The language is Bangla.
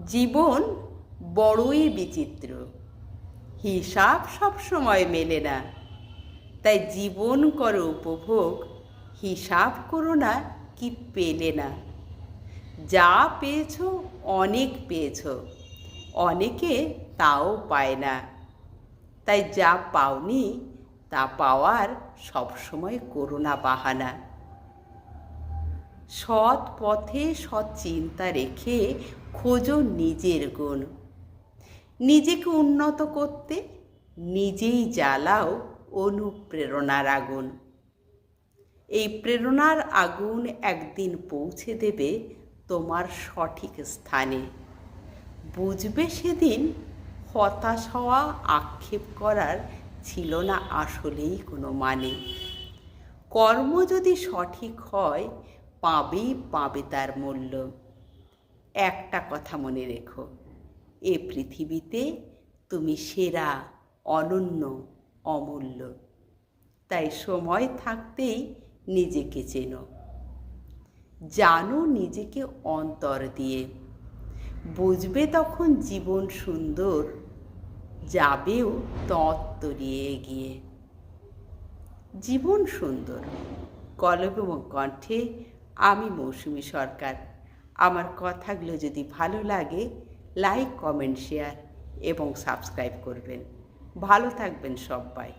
জীবন বড়ই বিচিত্র, হিসাব সবসময় মেলে না। তাই জীবন করো উপভোগ, হিসাব করো না কি পেলে না। যা পেয়েছো অনেক পেয়েছো, অনেকে তাও পায় না। তাই যা পাওনি তা পাওয়ার সবসময় করো না বাহানা। সৎ পথে সৎ চিন্তা রেখে খোঁজো নিজের গুণ। নিজেকে উন্নত করতে নিজেই জ্বালাও অনুপ্রেরণার আগুন। এই প্রেরণার আগুন একদিন পৌঁছে দেবে তোমার সঠিক স্থানে। বুঝবে সেদিন হতাশ হওয়া, আক্ষেপ করার ছিল না আসলেই কোনো মানে। কর্ম যদি সঠিক হয় পাবে তার মূল্য। একটা কথা মনে রেখো, এ পৃথিবীতে তুমি সেরা, অনন্য, অমূল্য। তাই সময় থাকতেই নিজেকে চেনো, জানো নিজেকে অন্তর দিয়ে। বুঝবে তখন জীবন সুন্দর, যাবেও তত্ত্বরিয়ে এগিয়ে। জীবন সুন্দর। কলম এবং কণ্ঠে আমি মৌসুমী সরকার। আমার কথাগুলো যদি ভালো লাগে লাইক, কমেন্ট, শেয়ার এবং সাবস্ক্রাইব করবেন। ভালো থাকবেন সবাই।